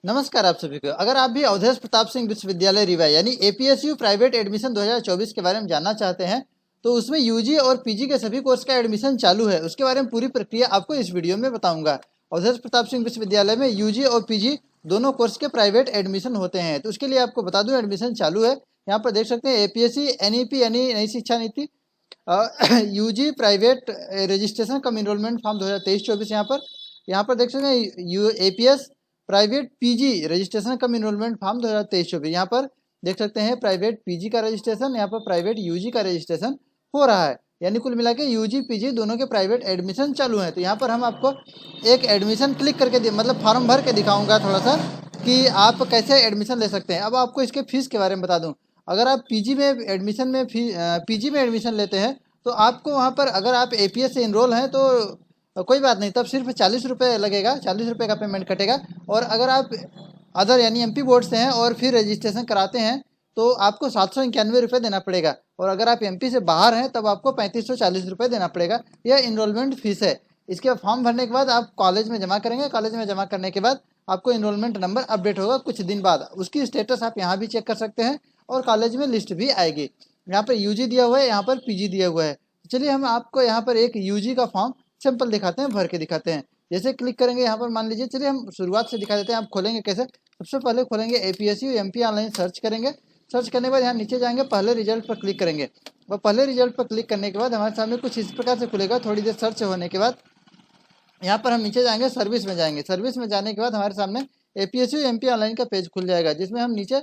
नमस्कार आप सभी को। अगर आप भी अवधेश प्रताप सिंह विश्वविद्यालय रीवा यानी एपीएसयू प्राइवेट एडमिशन 2024 के बारे में जानना चाहते हैं तो उसमें यूजी और पीजी के सभी कोर्स का एडमिशन चालू है। उसके बारे में पूरी प्रक्रिया आपको इस वीडियो में बताऊंगा। अवधेश प्रताप सिंह विश्वविद्यालय में यूजी और पीजी दोनों कोर्स के प्राइवेट एडमिशन होते हैं। तो उसके लिए आपको बता दूं एडमिशन चालू है। यहाँ पर देख सकते हैं एपीएससी एनईपी यानी नई शिक्षा नीति, यूजी प्राइवेट रजिस्ट्रेशन कम इनरोलमेंट फॉर्म 2023-24। यहाँ पर देख सकते हैं एपीएस प्राइवेट पीजी रजिस्ट्रेशन कम इनरोलमेंट फॉर्म 2023-24। यहाँ पर देख सकते हैं प्राइवेट पीजी का रजिस्ट्रेशन, यहाँ पर प्राइवेट यूजी का रजिस्ट्रेशन हो रहा है। यानी कुल मिला के यूजी पीजी दोनों के प्राइवेट एडमिशन चालू हैं। तो यहाँ पर हम आपको एक एडमिशन क्लिक करके मतलब फॉर्म भर के दिखाऊंगा थोड़ा सा कि आप कैसे एडमिशन ले सकते हैं। अब आपको इसके फीस के बारे में बता दूं। अगर आप पीजी में एडमिशन में पीजी में एडमिशन लेते हैं तो आपको वहाँ पर अगर आप एपीएस से इनरोल हैं तो कोई बात नहीं, तब सिर्फ 40 रुपये लगेगा, 40 रुपये का पेमेंट कटेगा। और अगर आप अदर यानी एमपी बोर्ड से हैं और फिर रजिस्ट्रेशन कराते हैं तो आपको 791 रुपये देना पड़ेगा। और अगर आप एमपी से बाहर हैं तब आपको 3540 रुपये देना पड़ेगा। यह इनरोलमेंट फीस है। इसके फॉर्म भरने के बाद आप कॉलेज में जमा करेंगे। कॉलेज में जमा करने के बाद आपको इनरोलमेंट नंबर अपडेट होगा कुछ दिन बाद। उसकी स्टेटस आप यहाँ भी चेक कर सकते हैं और कॉलेज में लिस्ट भी आएगी। यहाँ पर यूजी दिया हुआ है, यहाँ पर पीजी दिया हुआ है। चलिए हम आपको यहाँ पर एक यूजी का फॉर्म सिंपल दिखाते हैं, भर के दिखाते हैं। जैसे क्लिक करेंगे यहाँ पर मान लीजिए, चलिए हम शुरुआत से दिखा देते हैं। आप खोलेंगे कैसे, सबसे पहले खोलेंगे एपीएसयू एमपी ऑनलाइन सर्च करेंगे। सर्च करने के बाद यहाँ नीचे जाएंगे, पहले रिजल्ट पर क्लिक करेंगे। और पहले रिजल्ट पर क्लिक करने के बाद हमारे सामने कुछ इस प्रकार से खुलेगा। थोड़ी देर सर्च होने के बाद यहाँ पर हम नीचे जाएंगे, सर्विस में जाएंगे। सर्विस में जाने के बाद हमारे सामने एपीएसयू एमपी ऑनलाइन का पेज खुल जाएगा, जिसमें हम नीचे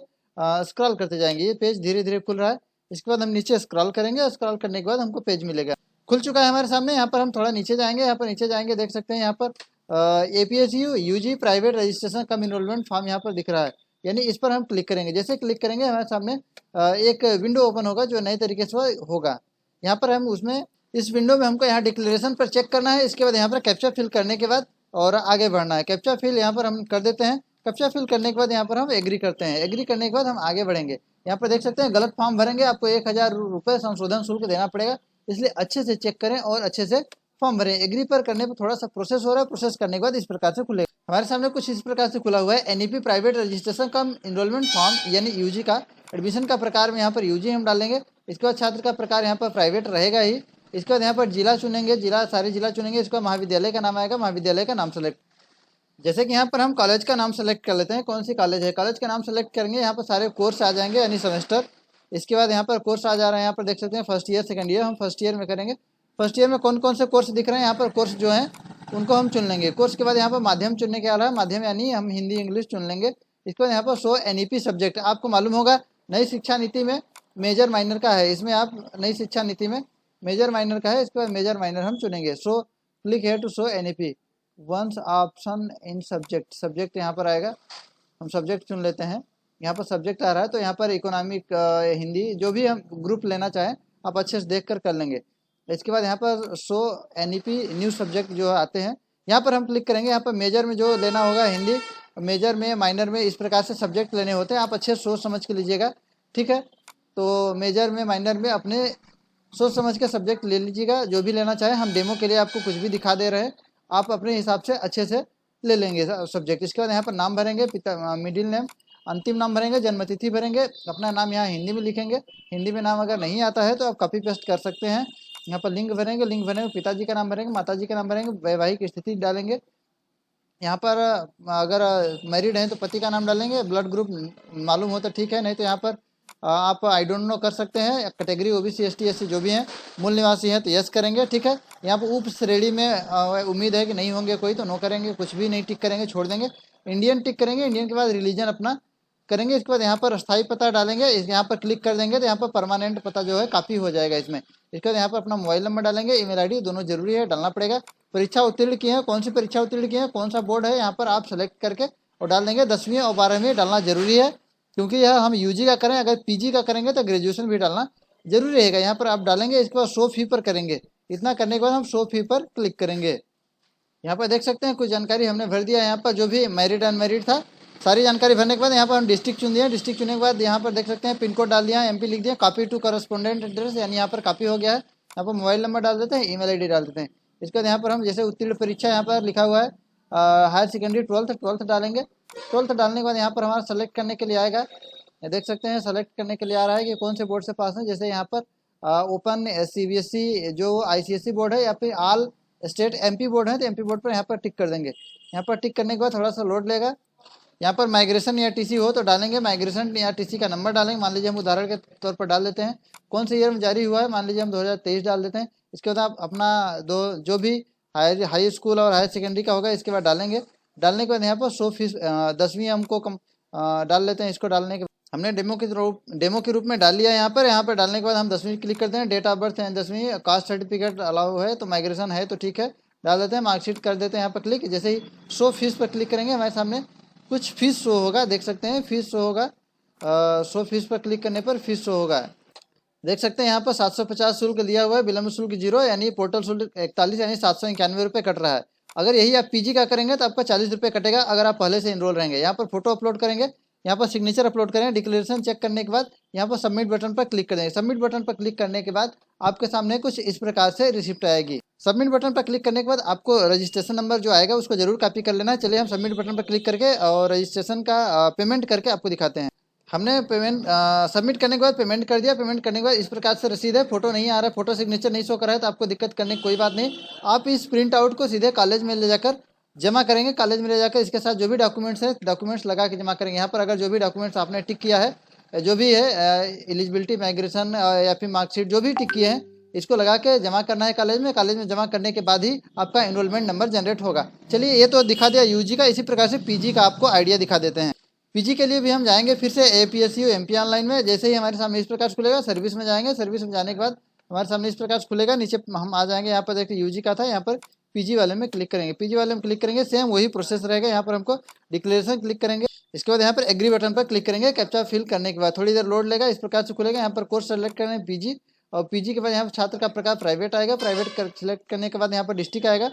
स्क्रॉल करते जाएंगे। ये पेज धीरे धीरे खुल रहा है। इसके बाद हम नीचे स्क्रॉल करेंगे। स्क्रॉल करने के बाद हमको पेज मिलेगा, खुल चुका है हमारे सामने। यहाँ पर हम थोड़ा नीचे जाएंगे। यहाँ पर नीचे जाएंगे, देख सकते हैं यहाँ पर एपीएसयू यूजी प्राइवेट रजिस्ट्रेशन कम इनरोलमेंट फॉर्म यहाँ पर दिख रहा है। यानी इस पर हम क्लिक करेंगे। जैसे क्लिक करेंगे हमारे सामने एक विंडो ओपन होगा जो नए तरीके से होगा। यहाँ पर हम उसमें इस विंडो में हमको यहाँ डिक्लेरेशन पर चेक करना है। इसके बाद यहाँ पर कैप्चा फिल करने के बाद और आगे बढ़ना है। कैप्चा फिल यहाँ पर हम कर देते हैं। कैप्चा फिल करने के बाद यहाँ पर हम एग्री करते हैं। एग्री करने के बाद हम आगे बढ़ेंगे। यहाँ पर देख सकते हैं गलत फॉर्म भरेंगे, आपको 1000 रुपये संशोधन शुल्क देना पड़ेगा। इसलिए अच्छे से चेक करें और अच्छे से फॉर्म भरें। एग्री पर करने पर थोड़ा सा प्रोसेस हो रहा है। प्रोसेस करने के बाद इस प्रकार से खुलेगा। हमारे सामने कुछ इस प्रकार से खुला हुआ है। एनईपी प्राइवेट रजिस्ट्रेशन कम इनरोलमेंट फॉर्म यानी यूजी का एडमिशन का प्रकार में यहाँ पर यूजी हम डालेंगे। इसके बाद छात्र का प्रकार यहाँ पर प्राइवेट रहेगा ही। इसके बाद यहाँ पर जिला चुनेंगे, सारे जिला चुनेंगे। इसका महाविद्यालय का नाम आएगा, महाविद्यालय का नाम सेलेक्ट। जैसे कि यहाँ पर हम कॉलेज का नाम सेलेक्ट कर लेते हैं, कौन सी कॉलेज है। कॉलेज का नाम सेलेक्ट करेंगे। यहाँ पर सारे कोर्स आ जाएंगे यानी सेमेस्टर। इसके बाद यहाँ पर कोर्स आ जा रहे हैं। यहाँ पर देख सकते हैं फर्स्ट ईयर सेकंड ईयर, हम फर्स्ट ईयर में करेंगे। फर्स्ट ईयर में कौन कौन से कोर्स दिख रहे हैं, यहाँ पर कोर्स जो हैं उनको हम चुन लेंगे। कोर्स के बाद यहाँ पर माध्यम चुनने के आ रहा है, माध्यम यानी हम हिंदी इंग्लिश चुन लेंगे। इसके बाद यहाँ पर शो एनईपी सब्जेक्ट। आपको मालूम होगा नई शिक्षा नीति में मेजर माइनर का है। इसमें आप नई शिक्षा नीति में मेजर माइनर का है। इसके बाद मेजर माइनर हम चुनेंगे। सो क्लिक है to show NEP once option in subject. Subject यहाँ पर आएगा, हम सब्जेक्ट चुन लेते हैं। यहाँ पर सब्जेक्ट आ रहा है तो यहाँ पर इकोनॉमिक, हिंदी, जो भी हम ग्रुप लेना चाहें आप अच्छे से देख कर लेंगे। इसके बाद यहाँ पर शो एनईपी न्यू सब्जेक्ट जो आते हैं यहाँ पर हम क्लिक करेंगे। यहाँ पर मेजर में जो लेना होगा हिंदी, मेजर में माइनर में इस प्रकार से सब्जेक्ट लेने होते हैं। आप अच्छे सोच समझ के लीजिएगा, ठीक है। तो मेजर में माइनर में अपने सोच समझ के सब्जेक्ट ले लीजिएगा, जो भी लेना चाहें। हम डेमो के लिए आपको कुछ भी दिखा दे रहे हैं, आप अपने हिसाब से अच्छे से ले लेंगे सब्जेक्ट। इसके बाद यहाँ पर नाम भरेंगे, पिता मिडिल नेम, अंतिम नाम भरेंगे, जन्मतिथि भरेंगे, अपना नाम यहाँ हिंदी में लिखेंगे। हिंदी में नाम अगर नहीं आता है तो आप कॉपी पेस्ट कर सकते हैं। यहाँ पर लिंग भरेंगे, लिंग भरेंगे, पिताजी का नाम भरेंगे, माताजी का नाम भरेंगे, वैवाहिक स्थिति डालेंगे। यहाँ पर अगर मैरिड हैं तो पति का नाम डालेंगे। ब्लड ग्रुप मालूम हो तो ठीक है, नहीं तो यहाँ पर आप आई डोंट नो कर सकते हैं। कैटेगरी ओबीसी एसटी एससी जो भी हैं, मूल निवासी हैं तो यस करेंगे, ठीक है। यहाँ पर उप श्रेणी में उम्मीद है कि नहीं होंगे कोई तो नो करेंगे, कुछ भी नहीं टिक करेंगे, छोड़ देंगे। इंडियन टिक करेंगे। इंडियन के बाद रिलीजन अपना करेंगे। इसके बाद यहाँ पर स्थायी पता डालेंगे। यहाँ पर क्लिक कर देंगे तो यहाँ पर परमानेंट पता जो है कॉपी हो जाएगा इसमें। इसके बाद यहाँ पर अपना मोबाइल नंबर डालेंगे, ईमेल आईडी, दोनों जरूरी है, डालना पड़ेगा। परीक्षा उत्तीर्ण किए हैं, कौन सी परीक्षा उत्तीर्ण किए हैं, कौन सा बोर्ड है, यहाँ पर आप सेलेक्ट करके और डाल देंगे। 10वीं और 12वीं डालना जरूरी है, क्योंकि यह हम यूजी का करें। अगर पीजी का करेंगे तो ग्रेजुएशन भी डालना जरूरी रहेगा। यहाँ पर आप डालेंगे। इसके बाद शो फी पर करेंगे। इतना करने के बाद हम शो फी पर क्लिक करेंगे। यहाँ पर देख सकते हैं कुछ जानकारी हमने भर दिया। यहाँ पर जो भी मैरिड अनमैरिड था सारी जानकारी भरने के बाद यहाँ पर हम डिस्ट्रिक्ट चुन दिया। डिस्ट्रिक्ट चुनने के बाद यहाँ पर देख सकते हैं पिन कोड डाल दिया, एमपी लिख दिया, कॉपी टू करस्पोंडेंट एड्रेस यानी यहाँ पर कॉपी हो गया है। यहाँ पर मोबाइल नंबर डाल देते हैं, ईमेल आईडी डाल देते हैं। इसके बाद यहाँ पर हम जैसे उत्तीर्ण परीक्षा यहाँ पर लिखा हुआ है हायर सेकेंडरी 12th डालेंगे। 12th डालने के बाद यहाँ पर हमारा सेलेक्ट करने के लिए आएगा। ये देख सकते हैं सेलेक्ट करने के लिए आ रहा है कि कौन से बोर्ड से पास है। जैसे यहाँ पर ओपन CBSE जो ICSE बोर्ड है या फिर ऑल स्टेट MP बोर्ड है तो MP बोर्ड पर यहाँ पर टिक कर देंगे। यहाँ पर टिक करने के बाद थोड़ा सा लोड लेगा। यहाँ पर माइग्रेशन या TC हो तो डालेंगे, माइग्रेशन या TC का नंबर डालेंगे। मान लीजिए हम उदाहरण के तौर पर डाल देते हैं कौन से ईयर में जारी हुआ है, मान लीजिए हम 2023 डाल देते हैं। इसके बाद आप अपना जो भी हाई स्कूल और हायर सेकेंडरी का होगा इसके बाद डालेंगे। डालने के बाद यहाँ पर 100 फीस 10वीं हमको डाल लेते हैं। इसको डालने के हमने डेमो के रूप में डाल लिया। यहाँ पर डालने के बाद हम 10वीं क्लिक करते हैं। डेट ऑफ बर्थ है 10वीं, कास्ट सर्टिफिकेट अलाउ है तो माइग्रेशन है तो ठीक है डाल देते हैं। मार्कशीट कर देते हैं यहाँ पर क्लिक। जैसे ही 100 फीस पर क्लिक करेंगे हमारे सामने कुछ फीस शो होगा, देख सकते हैं फीस शो होगा। 100 फीस पर क्लिक करने पर फीस शो होगा, देख सकते हैं यहाँ पर 750 शुल्क दिया हुआ है, विलम्ब शुल्क 0 यानी पोर्टल शुल्क 41 यानी 791 रुपये कट रहा है। अगर यही आप PG का करेंगे तो आपका 40 रुपये कटेगा अगर आप पहले से इनरोल रहेंगे। यहाँ पर फोटो अपलोड करेंगे, यहाँ पर सिग्नेचर अपलोड करेंगे, डिक्लेरेशन चेक करने के बाद यहाँ पर सबमिट बटन पर क्लिक कर देंगे। सबमिट बटन पर क्लिक करने के बाद आपके सामने कुछ इस प्रकार से रिसिप्ट आएगी। सबमिट बटन पर क्लिक करने के बाद आपको रजिस्ट्रेशन नंबर जो आएगा उसको जरूर कॉपी कर लेना है। चलिए हम सबमिट बटन पर क्लिक करके और रजिस्ट्रेशन का पेमेंट करके आपको दिखाते हैं। हमने पेमेंट सबमिट करने के बाद पेमेंट कर दिया। पेमेंट करने के बाद इस प्रकार से रसीद है, फोटो नहीं आ रहा है, फोटो सिग्नेचर नहीं शो कर रहा है तो आपको दिक्कत करने की कोई बात नहीं। आप इस प्रिंट आउट को सीधे कॉलेज में ले जाकर जमा करेंगे। कॉलेज में ले जाकर इसके साथ जो भी डॉक्यूमेंट्स है डॉक्यूमेंट्स लगा के जमा करेंगे। यहाँ पर अगर जो भी डॉक्यूमेंट्स आपने टिक किया है, जो भी है एलिजिबिलिटी, माइग्रेशन या फिर मार्कशीट जो भी टिक किए हैं इसको लगा के जमा करना है कॉलेज में। कॉलेज में जमा करने के बाद ही आपका एनरोलमेंट नंबर जनरेट होगा। चलिए ये तो दिखा दिया UG का, इसी प्रकार से PG का आपको आइडिया दिखा देते हैं। PG के लिए भी हम जाएंगे फिर से APSU MP ऑनलाइन में। जैसे ही हमारे सामने इस प्रकार से खुलेगा सर्विस में जाएंगे। सर्विस में जाने के बाद हमारे सामने इस प्रकार से खुलेगा। नीचे हम आ जाएंगे, यहाँ पर देखिए UG का था, यहाँ पर PG वाले में क्लिक करेंगे। PG वाले में क्लिक करेंगे, सेम वही प्रोसेस रहेगा। यहाँ पर हमको डिक्लेरेशन क्लिक करेंगे। इसके बाद यहाँ पर एग्री बटन पर क्लिक करेंगे। कैप्चा फिल करने के बाद थोड़ी देर लोड लेगा, इस प्रकार से खुलेगा। यहाँ पर कोर्स सेलेक्ट करें PG और PG के बाद यहाँ पर छात्र का प्रकार प्राइवेट आएगा। प्राइवेट सेलेक्ट करने के बाद यहाँ पर डिस्ट्रिक्ट आएगा।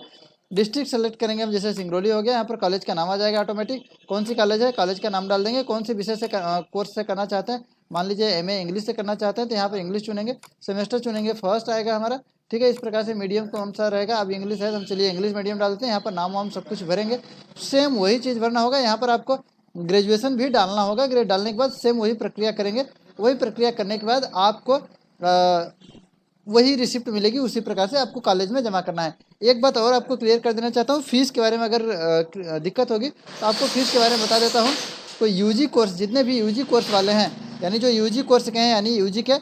डिस्ट्रिक्ट सेलेक्ट करेंगे हम, जैसे सिंगरौली हो गया। यहाँ पर कॉलेज का नाम आ जाएगा ऑटोमेटिक, कौन सी कॉलेज है कॉलेज का नाम डाल देंगे। कौन से विषय से कोर्स से करना चाहते हैं, मान लीजिए MA इंग्लिश से करना चाहते हैं तो यहाँ पर इंग्लिश चुनेंगे। सेमेस्टर चुनेंगे, फर्स्ट आएगा हमारा, ठीक है। इस प्रकार से मीडियम कौन सा रहेगा, अब इंग्लिश है तो हम चलिए इंग्लिश मीडियम डाल देते हैं। यहाँ पर नाम वाम सब कुछ भरेंगे, सेम वही चीज़ भरना होगा। यहाँ पर आपको ग्रेजुएशन भी डालना होगा। ग्रेड डालने के बाद सेम वही प्रक्रिया करेंगे। वही प्रक्रिया करने के बाद आपको वही रिसिप्ट मिलेगी, उसी प्रकार से आपको कॉलेज में जमा करना है। एक बात और आपको क्लियर कर देना चाहता हूँ, फीस के बारे में अगर दिक्कत होगी तो आपको फीस के बारे में बता देता हूँ। तो UG कोर्स, जितने भी UG कोर्स वाले हैं यानी जो UG कोर्स के हैं यानी UG के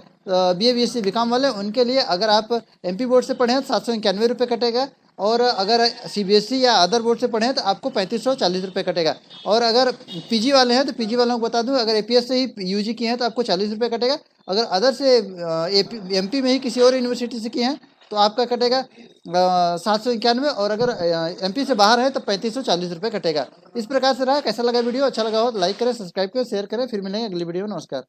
BA BSc BCom वाले, उनके लिए अगर आप MP बोर्ड से पढ़े हैं तो 791 रुपये कटेगा। और अगर CBSE या अदर बोर्ड से पढ़े हैं तो आपको 3540 रुपये कटेगा। और अगर PG वाले हैं तो PG वालों को बता दूं, अगर APS से ही UG किए हैं तो आपको 40 रुपये कटेगा। अगर अदर से MP में ही किसी और यूनिवर्सिटी से किए हैं तो आपका कटेगा 791। और अगर MP से बाहर है तो 3540 रुपये कटेगा। इस प्रकार से रहा। कैसा लगा वीडियो, अच्छा लगा हो तो लाइक करें, सब्सक्राइब करें, शेयर करें। फिर मिलेंगे अगली वीडियो में। नमस्कार।